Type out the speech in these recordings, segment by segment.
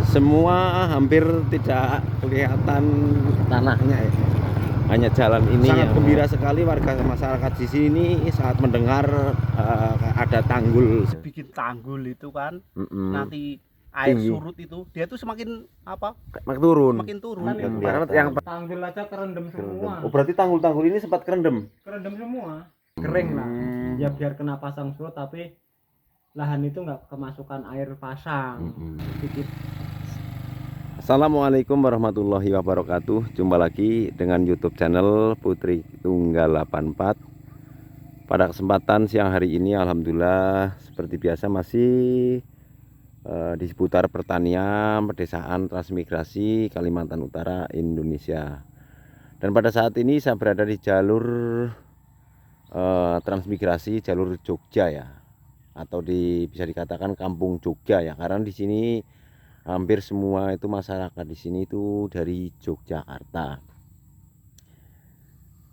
semua hampir tidak kelihatan tanahnya ya. Hanya jalan ini. Sangat gembira sekali warga masyarakat di sini saat mendengar ada tanggul. Bikin tanggul itu kan, nanti air tinggi. surut itu dia tuh semakin apa? Makin turun. Karena yang tanggul aja kerendam semua. Oh, berarti tanggul-tanggul ini sempat kerendam. Kerendam semua. Kering lah. Ya biar kena pasang surut tapi lahan itu nggak kemasukan air pasang. Sedikit. Assalamualaikum warahmatullahi wabarakatuh. Jumpa lagi dengan YouTube channel Putri Tunggal 84. Pada kesempatan siang hari ini alhamdulillah seperti biasa masih di seputar pertanian, pedesaan, transmigrasi Kalimantan Utara, Indonesia. Dan pada saat ini saya berada di jalur transmigrasi jalur Jogja ya, atau bisa dikatakan Kampung Jogja ya, karena di sini hampir semua itu masyarakat di sini itu dari Yogyakarta.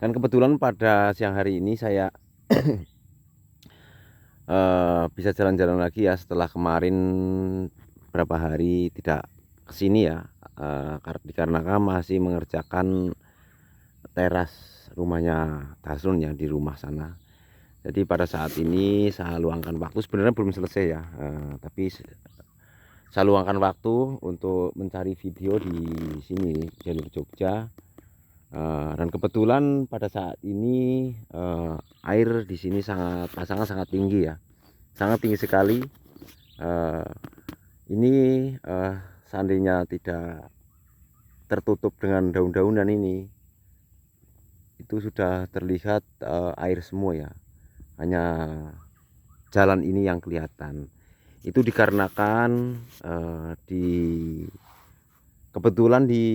Dan kebetulan pada siang hari ini saya bisa jalan-jalan lagi ya setelah kemarin berapa hari tidak kesini ya, dikarenakan masih mengerjakan teras rumahnya Dasun yang di rumah sana. Jadi pada saat ini saya luangkan waktu, sebenarnya belum selesai ya, tapi saya luangkan waktu untuk mencari video di sini jalur Jogja. Dan kebetulan pada saat ini air di sini pasangan sangat tinggi ya, sangat tinggi sekali. Ini seandainya tidak tertutup dengan daun-daunan ini, itu sudah terlihat air semua ya, hanya jalan ini yang kelihatan. Itu dikarenakan kebetulan di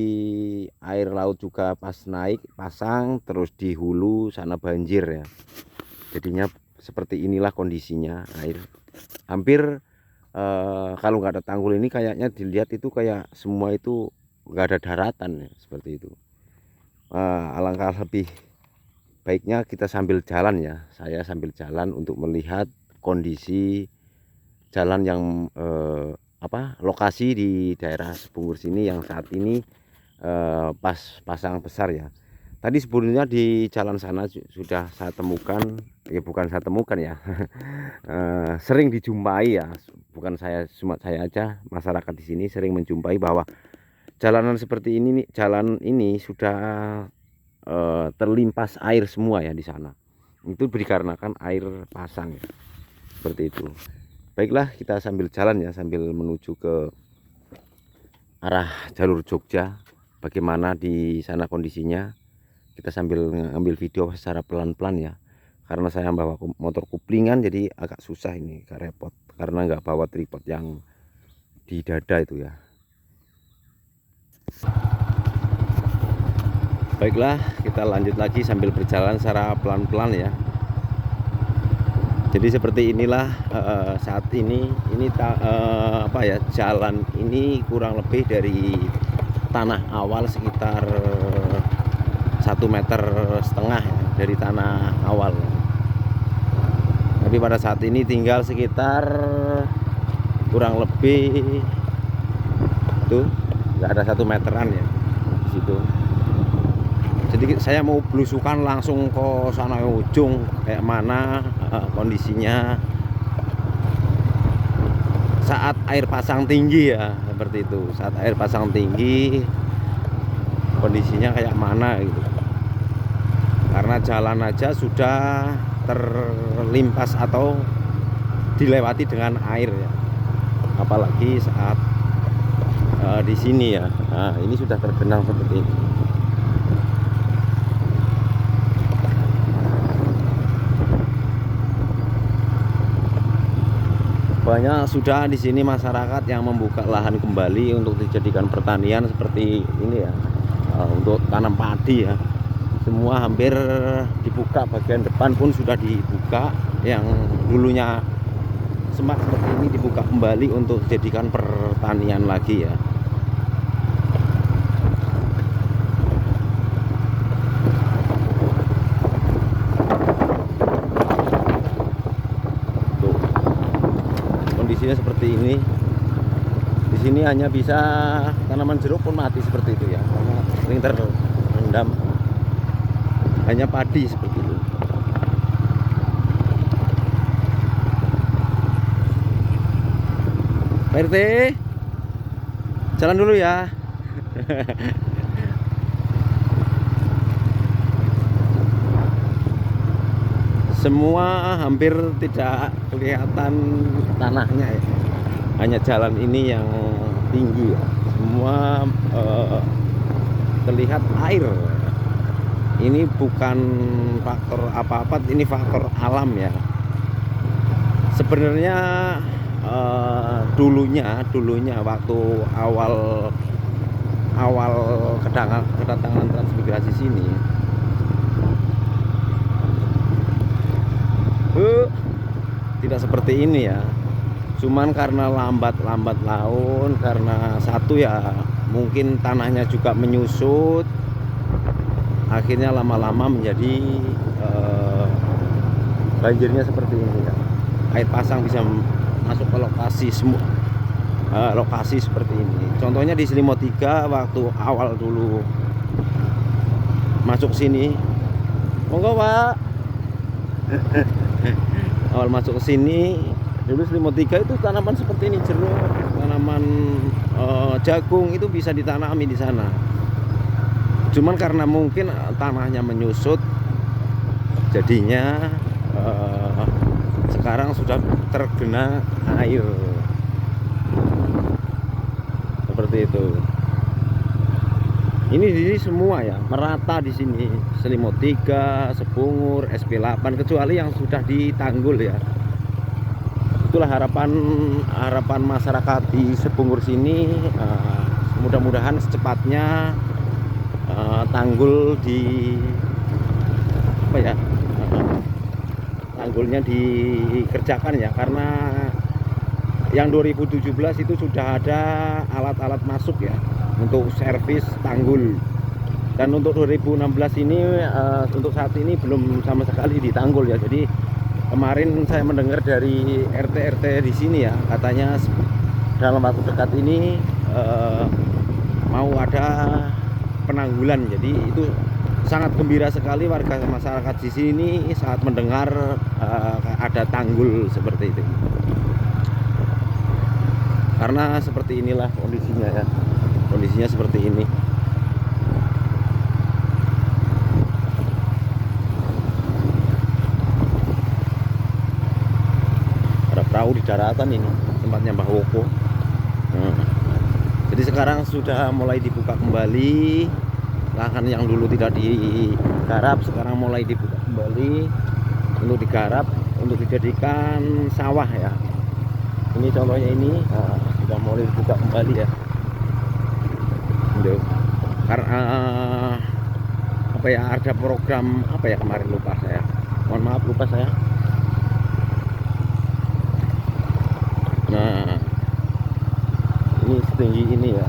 air laut juga pas naik pasang, terus di hulu sana banjir ya, jadinya seperti inilah kondisinya. Air hampir kalau nggak ada tanggul ini kayaknya dilihat itu kayak semua itu nggak ada daratan ya, seperti itu. Alangkah lebih baiknya kita sambil jalan ya, saya sambil jalan untuk melihat kondisi jalan yang lokasi di daerah Sebungur sini yang saat ini pas pasang besar ya. Tadi sebelumnya di jalan sana sudah saya temukan, ya bukan saya temukan ya, sering dijumpai ya, bukan saya, cuma saya aja, masyarakat di sini sering menjumpai bahwa jalanan seperti ini, jalan ini sudah terlimpas air semua ya di sana. Itu dikarenakan air pasang ya, seperti itu. Baiklah, kita sambil jalan ya, sambil menuju ke arah jalur Jogja. Bagaimana di sana kondisinya, kita sambil ngambil video secara pelan-pelan ya, karena saya bawa motor kuplingan jadi agak susah ini, agak repot karena nggak bawa tripod yang di dada itu ya. Baiklah, kita lanjut lagi sambil berjalan secara pelan-pelan ya. Jadi seperti inilah saat ini jalan ini kurang lebih dari tanah awal sekitar 1,5 meter ya, dari tanah awal. Tapi pada saat ini tinggal sekitar kurang lebih tuh nggak ada 1 meteran ya di situ. Jadi saya mau belusukan langsung ke sana ujung kayak mana kondisinya saat air pasang tinggi ya, seperti itu. Saat air pasang tinggi kondisinya kayak mana gitu. Karena jalan aja sudah terlimpas atau dilewati dengan air ya. Apalagi saat di sini ya. Nah, ini sudah tergenang seperti ini. Banyak sudah di sini masyarakat yang membuka lahan kembali untuk dijadikan pertanian seperti ini ya, untuk tanam padi ya. Semua hampir dibuka, bagian depan pun sudah dibuka, yang dulunya semak seperti ini dibuka kembali untuk dijadikan pertanian lagi ya. Kondisinya seperti ini. Di sini hanya bisa tanaman jeruk pun mati seperti itu ya, karena sering terendam. Hanya padi seperti itu. Pak RT, jalan dulu ya. Semua hampir tidak kelihatan tanahnya ya. Hanya jalan ini yang tinggi ya. Semua terlihat air. Ini bukan faktor apa-apa, ini faktor alam ya. Sebenarnya dulunya waktu awal kedatangan transmigrasi sini, tidak seperti ini ya. Cuman karena lambat laun, karena satu ya mungkin tanahnya juga menyusut, akhirnya lama-lama menjadi banjirnya seperti ini ya. Air pasang bisa masuk ke lokasi seperti ini. Contohnya di Selimut 3 waktu awal dulu masuk sini, monggo Pak. Awal masuk ke sini dulu Selimut 3 itu tanaman seperti ini, jeruk, tanaman jagung itu bisa ditanami di sana. Cuman karena mungkin tanahnya menyusut, jadinya sekarang sudah tergenang air seperti itu. Ini semua ya merata di sini, Selimut 3, Sepungur, SP8, kecuali yang sudah ditanggul ya. Itulah harapan masyarakat di Sepungur sini. Mudah-mudahan secepatnya tanggul tanggulnya dikerjakan ya, karena yang 2017 itu sudah ada alat-alat masuk ya untuk servis tanggul, dan untuk 2016 ini untuk saat ini belum sama sekali ditanggul ya. Jadi kemarin saya mendengar dari RT di sini ya, katanya dalam waktu dekat ini mau ada penanggulan. Jadi itu sangat gembira sekali warga masyarakat di sini saat mendengar ada tanggul seperti itu. Karena seperti inilah kondisinya ya. Kondisinya seperti ini. Ada perahu di daratan ini, tempatnya Mbah Woko. Jadi sekarang sudah mulai dibuka kembali. Lahan yang dulu tidak digarap sekarang mulai dibuka kembali untuk digarap, untuk dijadikan sawah ya. Ini contohnya ini sudah mulai dibuka kembali ya. Karena ada program kemarin lupa saya. Mohon maaf lupa saya. Nah, ini setinggi ini ya.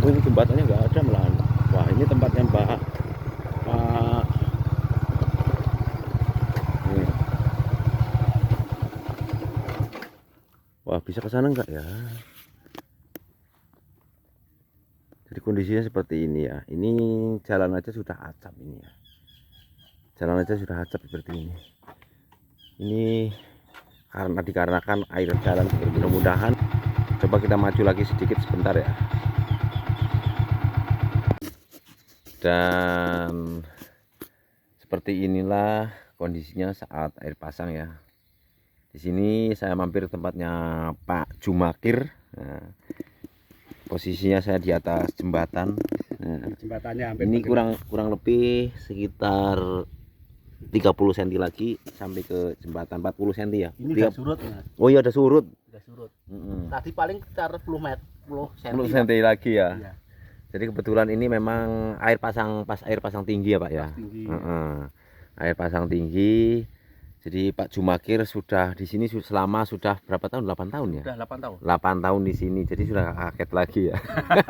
Oh, ini jembatannya nggak ada malahan. Wah, ini tempatnya Pak. Wah, bisa ke sana nggak ya? Jadi kondisinya seperti ini ya. Ini jalan aja sudah acap ini ya. Jalan aja sudah acap seperti ini. Ini dikarenakan air jalan. Mudah-mudahan. Coba kita maju lagi sedikit sebentar ya. Dan seperti inilah kondisinya saat air pasang ya. Di sini saya mampir tempatnya Pak Jumakir. Nah, posisinya saya di atas jembatan. Nah, Jembatannya hampir ini kurang lebih sekitar 30 cm lagi sampai ke jembatan, 40 cm ya. Ini udah surut Mas. Oh iya, ada surut. Udah surut. Tadi paling sekitar 10 cm. 10 cm lagi ya. Iya. Jadi kebetulan ini memang air pasang tinggi ya Pak ya. Tinggi. Air pasang tinggi. Jadi Pak Jumakir sudah di sini selama sudah berapa tahun? 8 tahun ya? Sudah 8 tahun. 8 tahun di sini. Jadi sudah kaget lagi ya.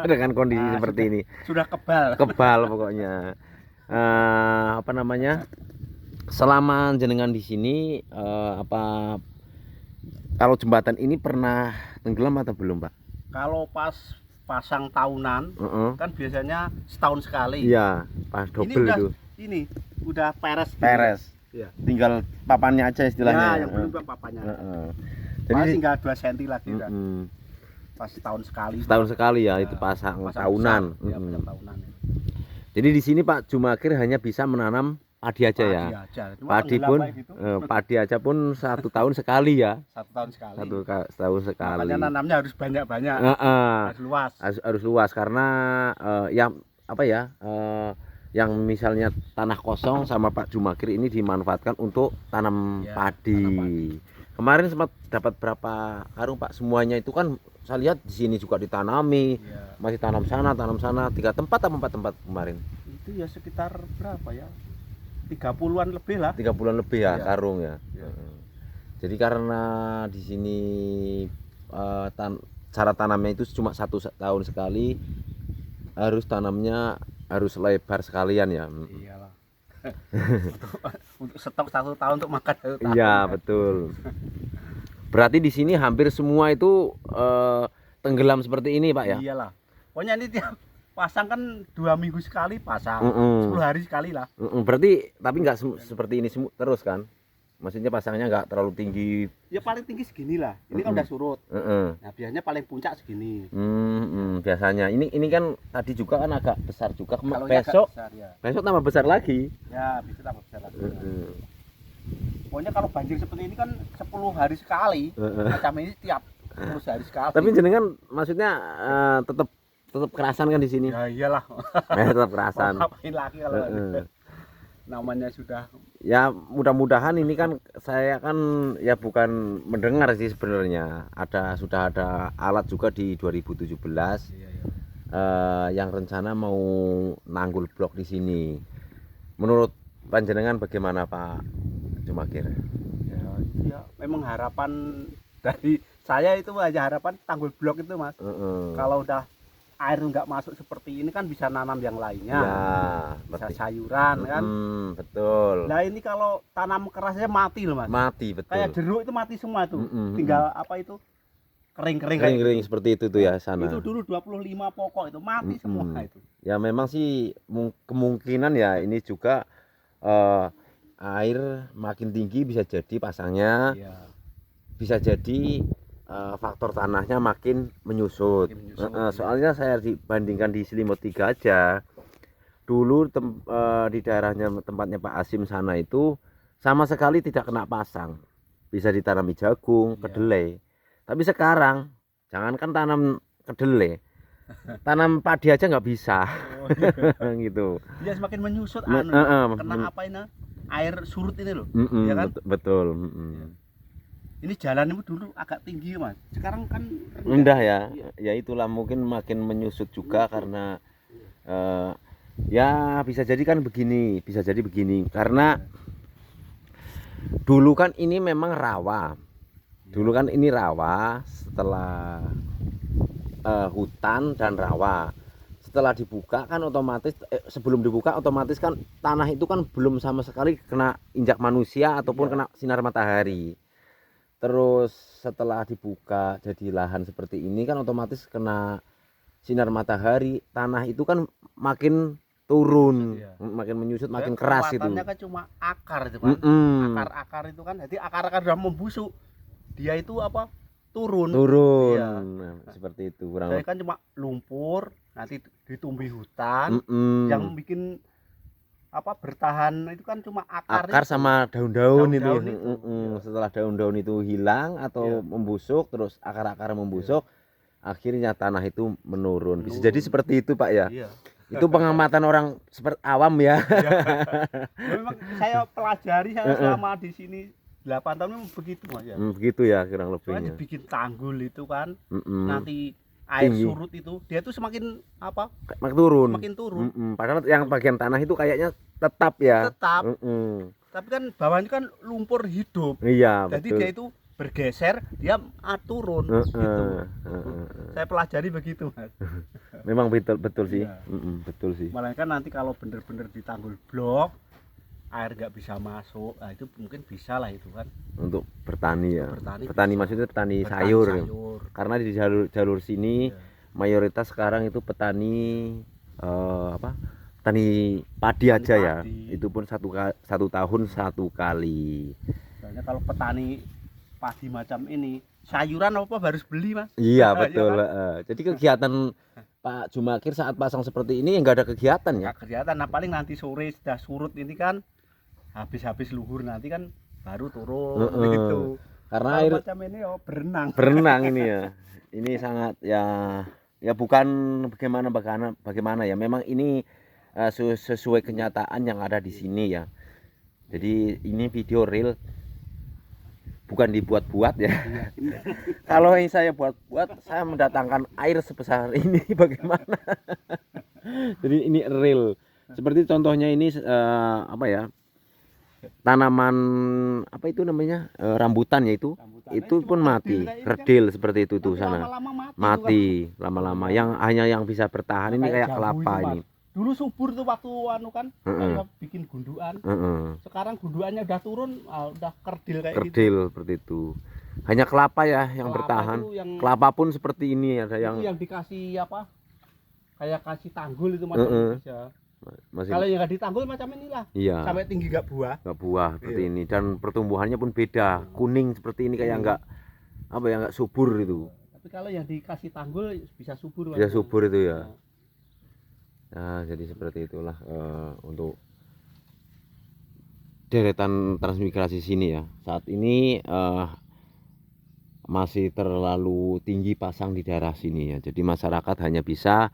Dengan kondisi seperti ini. Sudah kebal. Kebal pokoknya. Selama jenengan di sini kalau jembatan ini pernah tenggelam atau belum Pak? Kalau pas pasang tahunan Heeh. kan biasanya setahun sekali. Iya, pas Ini double udah itu. ini udah peres. gini. Peres. Iya. Tinggal papannya aja istilahnya. Ya, yang belum papanya. Heeh. Jadi Jadi tinggal 2 cm lagi udah. Pas setahun sekali. setahun sekali ya, Ya, itu pasang pasang tahunan. besar. Ya, pasang tahunan. Ya. Jadi di sini Pak Jumakir hanya bisa menanam padi aja ya. Padi aja. Cuma Padi tenggelam pun kayak gitu. padi aja pun 1 tahun sekali ya. 1 tahun sekali. Setahun sekali. Makanya nanamnya harus banyak-banyak. Heeh. Harus luas. Harus luas karena yang apa ya? Yang misalnya tanah kosong sama Pak Jumakir ini dimanfaatkan untuk tanam Ya, padi. tanam padi. Kemarin sempat dapat berapa karung Pak? Semuanya itu kan saya lihat di sini juga ditanami. Ya. Masih tanam sana, 3 tempat atau 4 tempat kemarin? Itu ya sekitar berapa ya? 30-an lebih lah. 3 bulan lebih ya, Iya. karung ya. Iya. Jadi karena di sini cara tanamnya itu cuma 1 tahun sekali, harus tanamnya harus lebar sekalian ya. Iyalah. Untuk stok 1 tahun untuk makan 1 tahun. Iya betul. Berarti di sini hampir semua itu tenggelam seperti ini Pak ya? Iyalah. Pokoknya ini tiap pasang kan 2 minggu sekali pasang. Mm-mm. 10 hari sekali lah. Berarti tapi nggak seperti ini terus kan? Maksudnya pasangnya nggak terlalu tinggi. Ya paling tinggi segini lah. Ini kan udah surut. Nah, biasanya paling puncak segini. Biasanya ini kan tadi juga kan agak besar juga. Kalau yang agak Besok besar, ya. besok tambah besar lagi. Ya, bisa tambah besar lagi. Pokoknya kalau banjir seperti ini kan 10 hari sekali. Macam ini tiap 10 hari sekali. Tapi jenengan maksudnya tetap kerasan kan di sini? Ya iyalah. Tetap kerasan. Mau ngapain lagi kalau namanya sudah. Ya mudah-mudahan ini kan saya kan ya bukan mendengar sih sebenarnya. Sudah ada alat juga di 2017 yang rencana mau nanggul blok di sini. Menurut panjenengan bagaimana Pak Jumakir? Ya, memang harapan dari saya itu aja harapan tanggul blok itu Mas. Kalau udah air nggak masuk seperti ini kan bisa nanam yang lainnya, ya, bisa sayuran kan. Betul. Nah ini kalau tanam kerasnya mati loh Mas. Mati betul. Kayak jeruk itu mati semua tuh. Tinggal apa itu kering-kering. Kering-kering seperti itu tuh ya sana. Itu dulu 25 pokok itu mati semua itu. Ya memang sih kemungkinan ya ini juga air makin tinggi bisa jadi pasangnya. Iya. Bisa jadi faktor tanahnya makin menyusut. Soalnya saya dibandingkan di Selimut 3 aja. Dulu di daerahnya tempatnya Pak Asim sana itu sama sekali tidak kena pasang. Bisa ditanami jagung, kedelai. Tapi sekarang jangankan tanam kedelai, tanam padi aja nggak bisa. Gitu. Dia semakin menyusut kena apa ini? Air surut ini loh. Ya kan? Betul. Ini jalan itu dulu agak tinggi Mas. Sekarang kan rendah ya. Ya itulah mungkin makin menyusut juga karena ya bisa jadi kan begini, karena dulu kan ini memang rawa. Dulu kan ini rawa, setelah hutan dan rawa. Setelah dibuka kan otomatis sebelum dibuka otomatis kan tanah itu kan belum sama sekali kena injak manusia ataupun kena sinar matahari. Terus setelah dibuka jadi lahan seperti ini kan otomatis kena sinar matahari, tanah itu kan makin turun, makin menyusut, makin keras itu. Kekuatannya kan cuma akar itu kan. Akar-akar itu kan, jadi akar-akar sudah membusuk. Dia itu apa? Turun. Iya. Nah, seperti itu kurang. Jadi kan cuma lumpur, nanti ditumbuhi hutan yang bikin apa bertahan itu kan cuma akar itu. Sama daun-daun itu. Iya. Setelah daun-daun itu hilang atau membusuk, terus akar-akar membusuk, akhirnya tanah itu menurun. Bisa jadi seperti itu Pak ya. Iya. Itu pengamatan orang seperti awam ya. Memang saya pelajari selama di sini 8 tahun memang begitu Mas ya. Begitu ya kurang lebihnya. Soalnya dibikin tanggul itu kan, nanti air surut itu dia tuh semakin apa? Makin turun. Padahal yang bagian tanah itu kayaknya tetap ya. Tetap. Tapi kan bawahnya kan lumpur hidup. Iya, jadi betul. dia itu bergeser, dia turun gitu. Saya pelajari begitu Mas. Memang betul sih. Iya. Betul sih. Malah kan nanti kalau bener-bener ditanggul blok air nggak bisa masuk, nah itu mungkin bisa lah itu kan untuk bertani ya. bertani bisa. Maksudnya petani Bertani sayur. sayur. Karena di jalur sini Iya. mayoritas sekarang itu petani petani padi Petani aja ya. padi. Itu pun satu tahun satu kali. Soalnya kalau petani padi macam ini sayuran apa harus beli mas. Iya Iya betul. kan? Jadi kegiatan Pak Jumakir saat pasang seperti ini nggak ada kegiatan ya. Nggak kelihatan, nah paling nanti sore sudah surut ini kan habis luhur nanti kan baru turun gitu. Karena Kalau air macam ini oh berenang ini ya. Ini sangat ya bukan bagaimana ya. Memang ini sesuai kenyataan yang ada di sini ya. Jadi ini video real, bukan dibuat-buat ya. Kalau yang saya buat-buat, saya mendatangkan air sebesar ini bagaimana? Jadi ini real. Seperti contohnya ini tanaman apa itu namanya rambutan ya itu pun mati, kerdil seperti itu tuh sana. lama-lama Mati lama-lama. Yang hanya yang bisa bertahan ini kayak jambu kelapa itu, Mas. ini. Dulu subur tuh waktu anu kan kayak bikin gundukan. Sekarang gundukannya udah turun, udah kerdil kayak gitu. Kerdil seperti itu. Hanya kelapa ya yang Kelapa bertahan. itu yang- Kelapa pun seperti ini ada Itu yang yang dikasih apa? Kayak kasih tanggul itu Heeh. macam bisa. masih Kalau yang nggak ditanggul macam inilah. iya Sampai tinggi nggak buah. nggak buah seperti Iya. ini dan pertumbuhannya pun beda, kuning seperti ini kayak nggak nggak subur itu. Tapi kalau yang dikasih tanggul bisa subur. Bisa Mas. subur itu ya. Nah, Nah, jadi seperti itulah untuk deretan transmigrasi sini ya. Saat ini masih terlalu tinggi pasang di daerah sini ya. Jadi masyarakat hanya bisa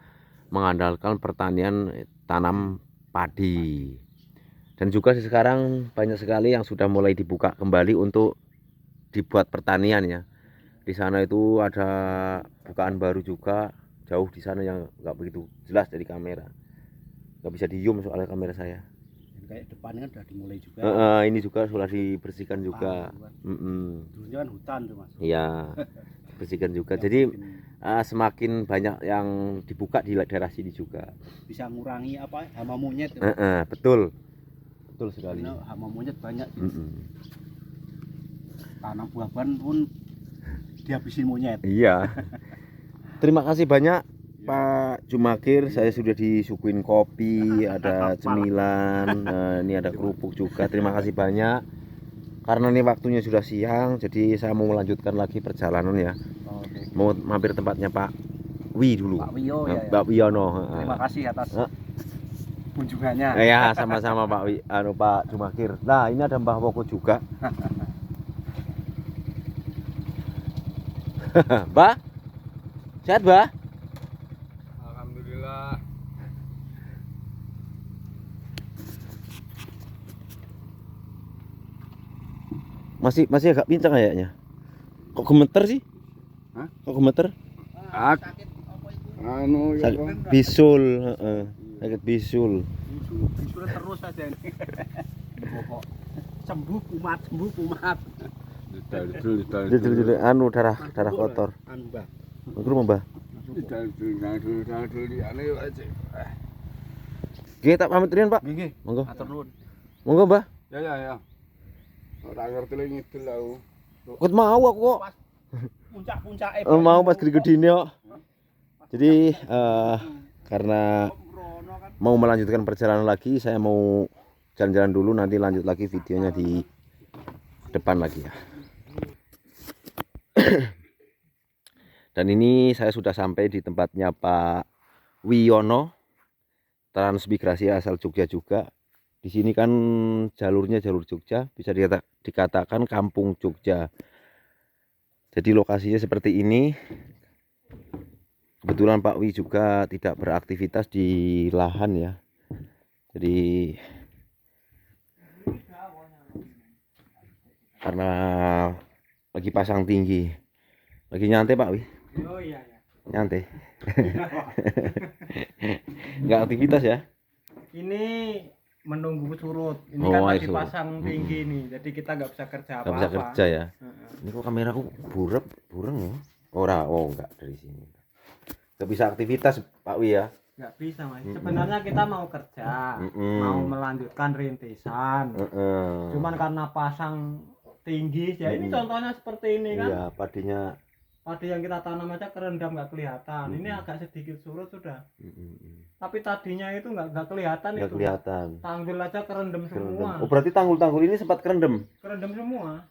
mengandalkan pertanian tanam padi. Dan juga sekarang banyak sekali yang sudah mulai dibuka kembali untuk dibuat pertanian ya. Di sana itu ada bukaan baru juga jauh di sana yang nggak begitu jelas dari kamera, nggak bisa zoom soalnya kamera saya. yang kayak depan kan udah dimulai juga. Ini juga sudah dibersihkan juga. Dulunya kan hutan tuh mas. Iya, dibersihkan juga. Yang Jadi bikin semakin banyak yang dibuka di daerah sini juga. bisa ngurangi apa hama monyet. Betul sekali. Karena hama monyet banyak. Mm-mm. Tanam buah-buahan pun dihabisin monyet. Iya. Terima kasih banyak Pak Jumakir. Saya sudah disuguhin kopi, ada cemilan, ini ada kerupuk juga. Terima kasih banyak. Karena ini waktunya sudah siang, jadi saya mau melanjutkan lagi perjalanan ya. Oke. Mau mampir tempatnya Pak Wi dulu. Pak Wio ya. Pak Wiono. Terima kasih atas kunjungannya. Ya, sama-sama Pak Wi, Pak Jumakir. Nah, ini ada Mbah Woko juga. Mbah? Sehat, Mbah? Alhamdulillah. Masih agak pincang kayaknya. Kok gemeter sih? Hah? Kok gemeter? Sakit apa itu? Anu ya Sakit Bang. bisul, sakit bisul. Bisulnya terus aja ini. Pokok sembuh kumat. Didul anu darah kotor. Anu Mbak. Ngru Mbah. Didul ane aja. Nggih, tak pamit riyen, Pak. Nggih, Monggo. atur nuwun. Monggo, Mbah. Ya. Ora ngerti lagi ngidul aku. Kok mau aku kok. Pas puncak-puncake. Mau pas gede-gedene kok. Jadi karena Rono kan mau melanjutkan perjalanan lagi, saya mau jalan-jalan dulu, nanti lanjut lagi videonya di depan lagi ya. Dan ini saya sudah sampai di tempatnya Pak Wiono, transmigrasi asal Jogja juga. Di sini kan jalurnya jalur Jogja, bisa dikatakan kampung Jogja. Jadi lokasinya seperti ini. Kebetulan Pak Wi juga tidak beraktivitas di lahan ya. Jadi karena lagi pasang tinggi, lagi nyantai Pak Wi. Oh iya. Nyantai. Nggak aktivitas ya. Ini menunggu surut. Ini Oh, kan air lagi surut. pasang tinggi nih. Jadi kita nggak bisa kerja Nggak bisa apa-apa. kerja ya. Heeh. Ini kok kameraku burem ya? Oh enggak dari sini. Nggak bisa aktivitas Pak Wi ya. nggak bisa mas. Sebenarnya kita mau kerja, mau melanjutkan rintisan, cuman karena pasang tinggi ya ini contohnya seperti ini kan. Iya, padinya Padi yang kita tanam aja kerendam nggak kelihatan. Ini agak sedikit surut sudah, tapi tadinya itu nggak kelihatan. nggak itu kelihatan. tanggul aja kerendam semua. Oh, berarti tanggul-tanggul ini sempat kerendam. Kerendam semua.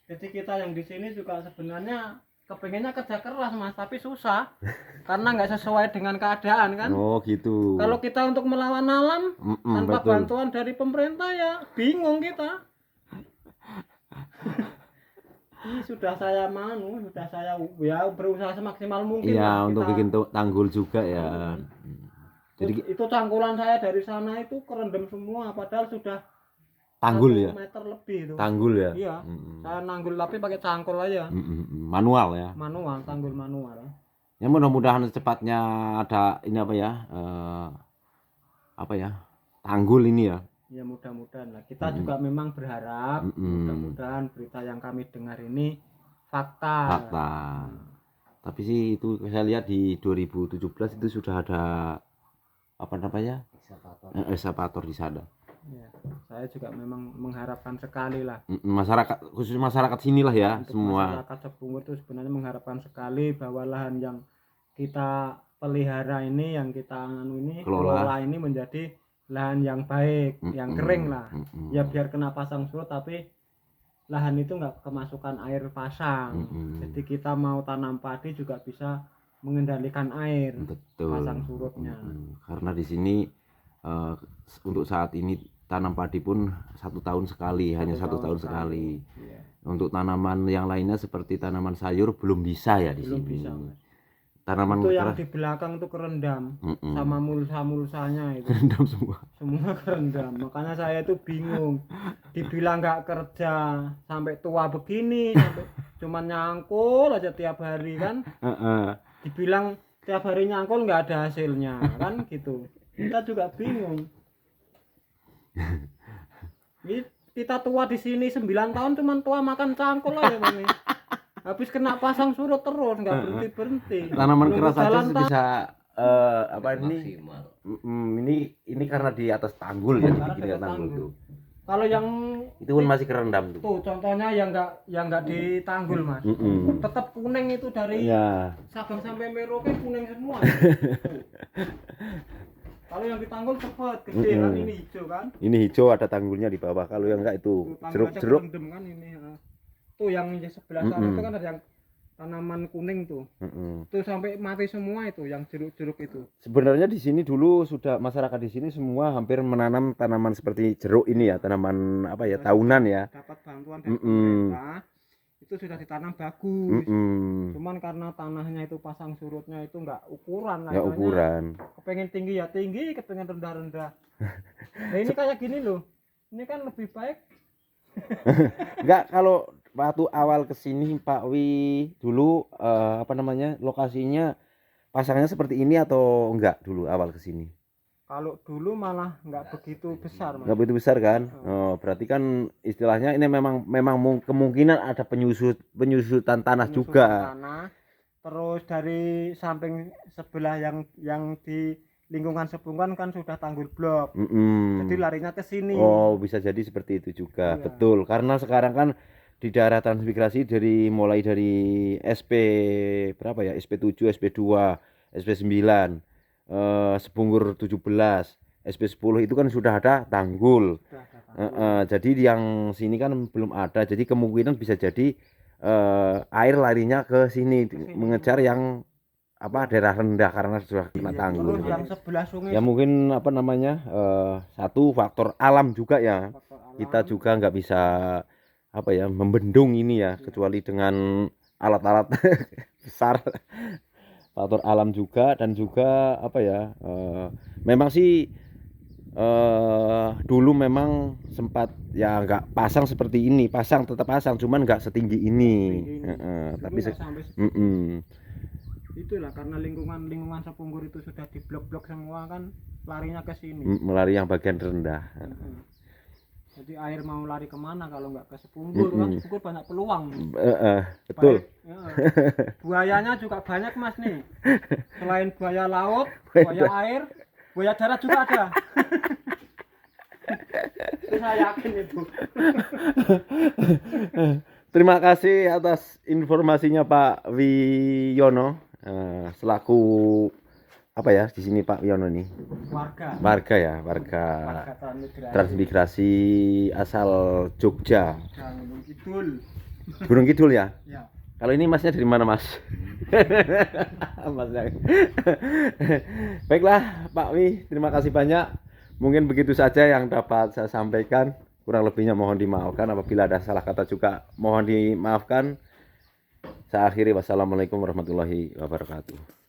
Jadi kita yang di sini juga sebenarnya kepengennya kerja keras mas, tapi susah karena nggak sesuai dengan keadaan kan. Oh gitu. Kalau kita untuk melawan alam tanpa betul. bantuan dari pemerintah ya bingung kita. Ini sudah saya ya berusaha semaksimal mungkin. Iya, untuk bikin tanggul juga ya. Jadi itu cangkulan saya dari sana itu kerendam semua, padahal sudah tanggul 1 ya. meter lebih itu. Tanggul ya. Iya. Saya nanggul tapi pakai cangkul aja. Manual ya. Manual, tanggul manual. Ya mudah-mudahan secepatnya ada ini apa ya? Tanggul ini ya. Ya mudah-mudahan lah. Kita juga memang berharap mudah-mudahan berita yang kami dengar ini fakta. Tapi sih itu saya lihat di 2017 itu sudah ada apa namanya? Eskavator di sana. Ya, saya juga memang mengharapkan sekali lah. Masyarakat khusus masyarakat sinilah ya. Untuk semua. Masyarakat Sebungur itu sebenarnya mengharapkan sekali bahwa lahan yang kita pelihara ini, yang kita kelola ini menjadi lahan yang baik, yang kering lah. Ya biar kena pasang surut tapi lahan itu nggak kemasukan air pasang. Jadi kita mau tanam padi juga bisa mengendalikan air. Betul. Pasang surutnya. Karena di sini untuk saat ini tanam padi pun 1 tahun sekali, hanya 1 tahun sekali. Iya. Untuk tanaman yang lainnya seperti tanaman sayur belum bisa ya di Belum sini. bisa. Tanaman itu yang di belakang tuh kerendam sama mulsa-mulsanya itu. kerendam semua. Semua kerendam. Makanya saya itu bingung. Dibilang nggak kerja sampai tua begini, sampai cuman nyangkul aja tiap hari kan. Dibilang tiap hari nyangkul nggak ada hasilnya kan gitu. Kita juga bingung. Kita tua di sini 9 tahun cuman tua makan cangkul aja ini. Habis kena pasang surut terus nggak berhenti. Tanaman keras aja bisa apa ini? Ini karena di atas tanggul ya dibikin tanggul tuh. Kalau yang itu pun masih kerendam tuh. Tuh contohnya yang nggak ditanggul mas. Tetap kuning itu dari Sabang sampai Merauke kuning semua. Kalau yang ditanggul cepat gede kan, ini hijau kan. Ini hijau ada tanggulnya di bawah. Kalau yang enggak itu jeruk-jeruk. Kan ini. Tuh yang di sebelah sana itu kan ada yang tanaman kuning tuh. Tuh sampai mati semua itu yang jeruk-jeruk itu. Sebenarnya di sini dulu sudah masyarakat di sini semua hampir menanam tanaman seperti jeruk ini ya, tanaman apa ya, tahunan ya. Dapat bantuan dari pemerintah. Itu sudah ditanam bagus. Cuman karena tanahnya itu pasang surutnya itu enggak ukuran lah. Enggak ukuran. Kepengen tinggi ya tinggi, kepengen rendah-rendah. Nah ini kayak gini loh. Ini kan lebih baik. Enggak, kalau waktu awal kesini Pak Wi dulu apa namanya, lokasinya pasangnya seperti ini atau enggak dulu awal kesini? Kalau dulu malah enggak begitu besar mas. Enggak begitu besar kan? Oh, berarti kan istilahnya ini memang kemungkinan ada penyusutan tanah juga. Tanah. Terus dari samping sebelah yang di lingkungan Sebungan kan sudah tanggul blok. Jadi larinya ke sini. Oh, bisa jadi seperti itu juga. Iya. Betul. Karena sekarang kan di daerah transmigrasi mulai dari SP berapa ya? SP7, SP2, SP9, Sebungur 17, SP10 itu kan sudah ada tanggul. Jadi yang sini kan belum ada. Jadi kemungkinan bisa jadi air larinya ke sini mengejar yang apa daerah rendah karena sudah kena tanggul. Terus yang sebelah sungai ya mungkin apa namanya satu faktor alam juga ya. Kita juga nggak bisa apa ya membendung ini ya, kecuali dengan alat-alat besar. Faktor alam juga, dan juga apa ya memang sih dulu memang sempat ya nggak pasang seperti ini, tetap pasang cuman nggak setinggi ini. Tapi itulah karena lingkungan Sebungur itu sudah diblok-blok semua kan, larinya ke sini. Melari yang bagian rendah. Jadi air mau lari kemana kalau nggak ke Sepungkur kan? Sepungkur banyak peluang. Betul. Baik, ya. Buayanya juga banyak mas nih. Selain buaya laut, buaya air, buaya darat juga ada. Itu saya yakin itu. Terima kasih atas informasinya Pak Wiono, selaku apa ya di sini Pak Wiono nih? Warga ya, warga transmigrasi asal Jogja. Gunung Kidul. Gunung Kidul ya? Ya. Kalau ini masnya dari mana mas? Masnya. Baiklah Pak Wi, terima kasih banyak. Mungkin begitu saja yang dapat saya sampaikan. Kurang lebihnya mohon dimaafkan. Apabila ada salah kata juga mohon dimaafkan. Saya akhiri, wassalamualaikum warahmatullahi wabarakatuh.